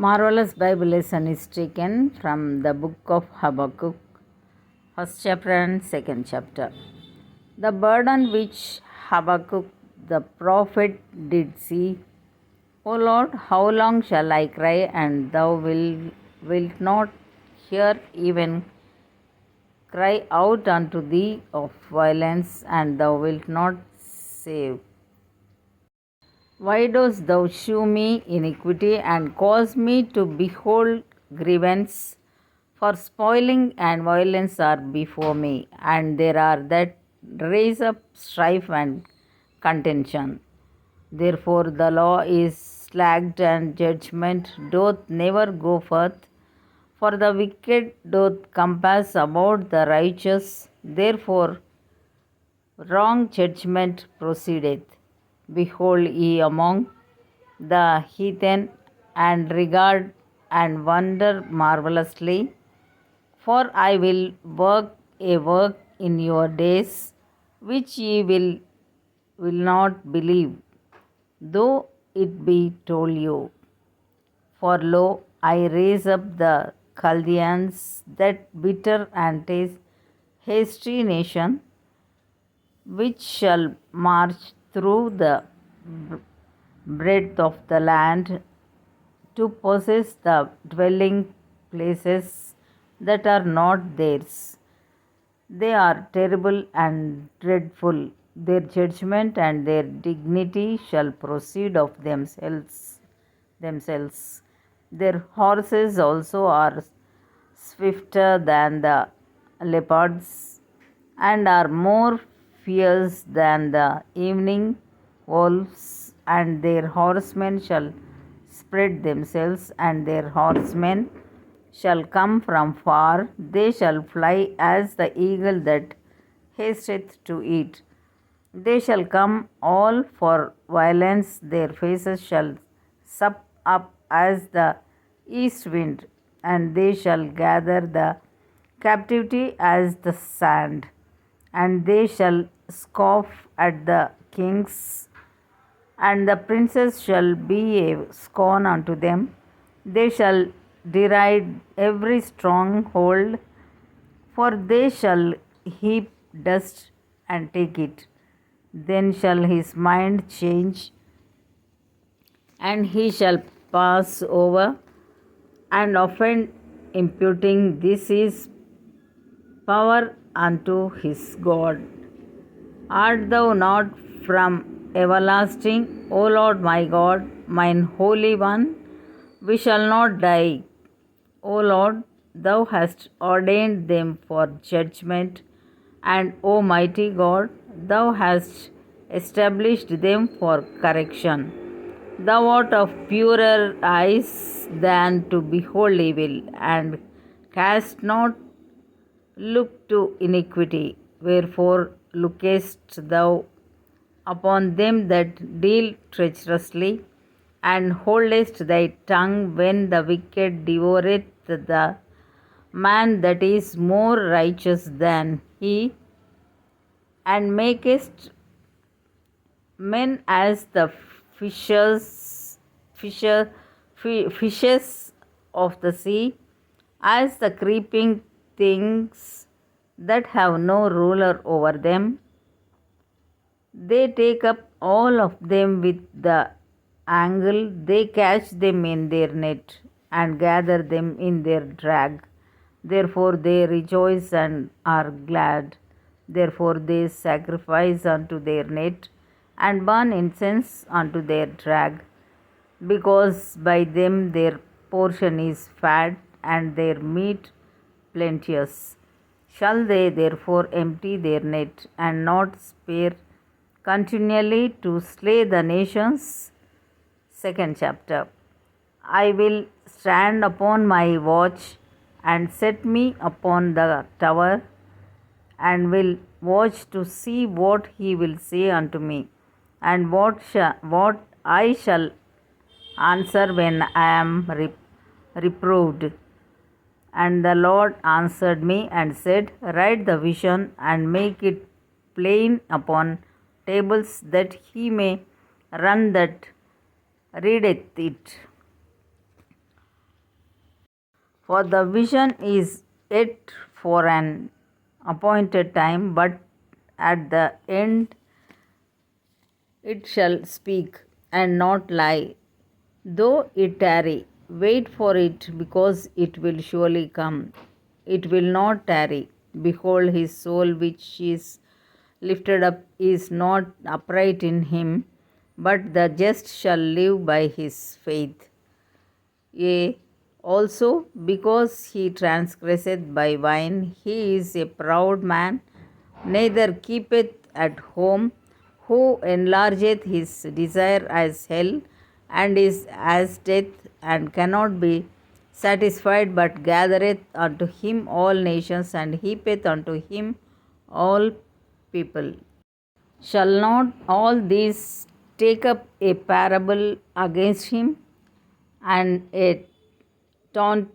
Marvelous Bible lesson is taken from the book of Habakkuk, first chapter and second chapter. The burden which Habakkuk the prophet did see, O Lord, how long shall I cry, and thou wilt not hear, even cry out unto thee of violence, and thou wilt not save. Why dost thou shew me iniquity, and cause me to behold grievance? For spoiling and violence are before me, and there are that raise up strife and contention. Therefore the law is slacked, and judgment doth never go forth. For the wicked doth compass about the righteous, therefore wrong judgment proceedeth. Behold ye among the heathen, and regard and wonder marvelously. For I will work a work in your days, which ye will not believe, though it be told you. For lo, I raise up the Chaldeans, that bitter and hasty nation, which shall march through the breadth of the land to possess the dwelling places that are not theirs. They are terrible and dreadful. Their judgment and their dignity shall proceed of themselves. Their horses also are swifter than the leopards, and are more fierce than the evening wolves, and their horsemen shall spread themselves, and their horsemen shall come from far. They shall fly as the eagle that hasteth to eat. They shall come all for violence, their faces shall sup up as the east wind, and they shall gather the captivity as the sand, and they shall scoff at the kings, and the princes shall be a scorn unto them. They shall deride every stronghold, for they shall heap dust and take it. Then shall his mind change, and he shall pass over and offend, imputing this is power unto his God. Art thou not from everlasting, O Lord my God, mine Holy One? We shall not die. O Lord, thou hast ordained them for judgment, and O mighty God, thou hast established them for correction. Thou art of purer eyes than to behold evil, and cast not look to iniquity. Wherefore lookest thou upon them that deal treacherously, and holdest thy tongue when the wicked devoureth the man that is more righteous than he, and makest men as the fishes of the sea, as the creeping things that have no ruler over them. They take up all of them with the angle, they catch them in their net, and gather them in their drag. Therefore they rejoice and are glad. Therefore they sacrifice unto their net, and burn incense unto their drag, because by them their portion is fat, and their meat plenteous. Shall they therefore empty their net, and not spare continually to slay the nations? Second chapter. I will stand upon my watch, and set me upon the tower, and will watch to see what he will say unto me, and what I shall answer when I am reproved. And the Lord answered me and said, Write the vision, and make it plain upon tables, that he may run that readeth it. For the vision is yet for an appointed time, but at the end it shall speak and not lie. Though it tarry, wait for it, because it will surely come. It will not tarry. Behold, his soul which is lifted up is not upright in him, but the just shall live by his faith. Yea, also because he transgresseth by wine, he is a proud man, neither keepeth at home, who enlargeth his desire as hell, and is as death, and cannot be satisfied, but gathereth unto him all nations, and heapeth unto him all people. Shall not all these take up a parable against him, and a taunt,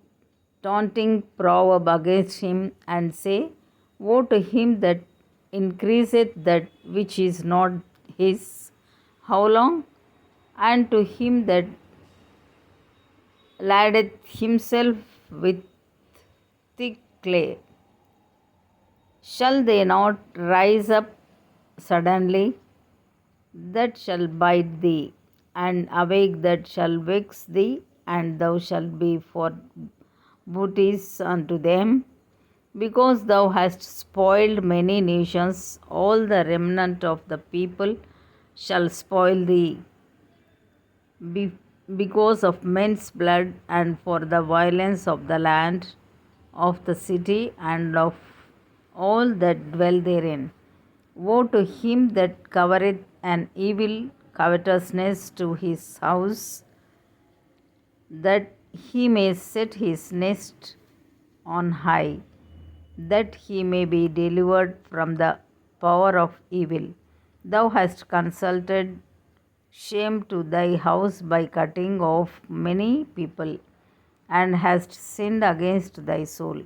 taunting proverb against him, and say, woe to him that increaseth that which is not his? How long? And to him that ladeth himself with thick clay. Shall they not rise up suddenly that shall bite thee, and awake that shall vex thee, and thou shalt be for booties unto them? Because thou hast spoiled many nations, all the remnant of the people shall spoil thee, because of men's blood, and for the violence of the land, of the city, and of all that dwell therein. Woe to him that covereth an evil covetousness to his house, that he may set his nest on high, that he may be delivered from the power of evil. Thou hast consulted shame to thy house by cutting off many people, and hast sinned against thy soul.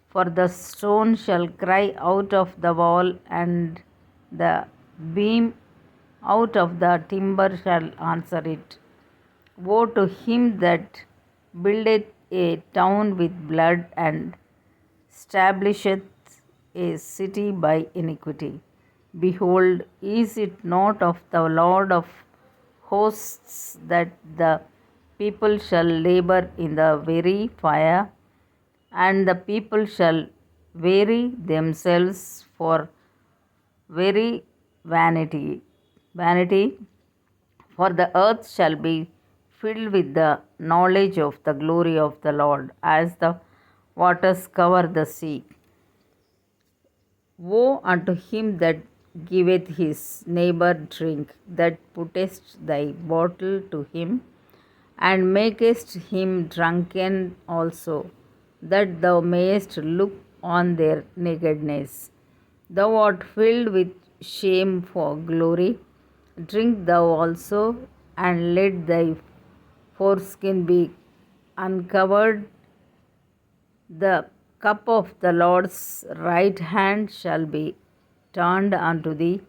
For the stone shall cry out of the wall, and the beam out of the timber shall answer it. Woe to him that buildeth a town with blood, and establisheth a city by iniquity. Behold, is it not of the Lord of hosts that the people shall labor in the very fire, and the people shall weary themselves for very vanity? For the earth shall be filled with the knowledge of the glory of the Lord, as the waters cover the sea. Woe unto him that giveth his neighbor drink, that puttest thy bottle to him, and makest him drunken also, that thou mayest look on their nakedness. Thou art filled with shame for glory. Drink thou also, and let thy foreskin be uncovered. The cup of the Lord's right hand shall be turned unto thee,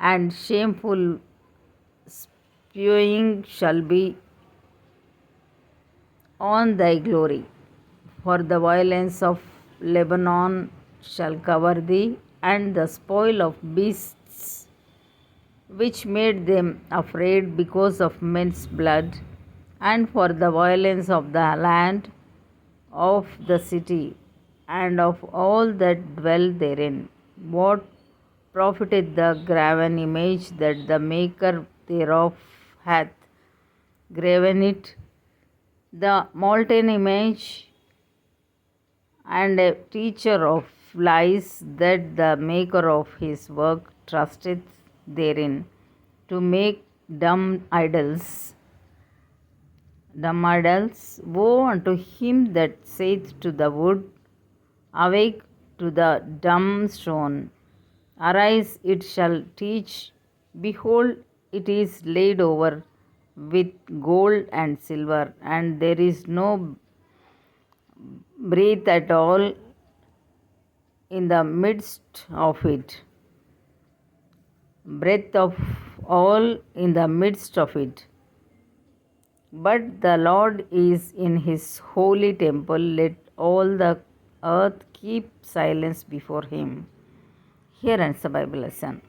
and shameful spewing shall be on thy glory. For the violence of Lebanon shall cover thee, and the spoil of beasts which made them afraid because of men's blood, and for the violence of the land, of the city, and of all that dwell therein. What profiteth the graven image that the maker thereof hath graven it? The molten image, and a teacher of lies, that the maker of his work trusteth therein, to make dumb idols. Woe unto him that saith to the wood, awake, to the dumb stone, arise, it shall teach. Behold, it is laid over with gold and silver, and there is no breath at all in the midst of it. Breath of all in the midst of it. But the Lord is in his holy temple. Let all the earth keep silence before him. Here ends the Bible lesson.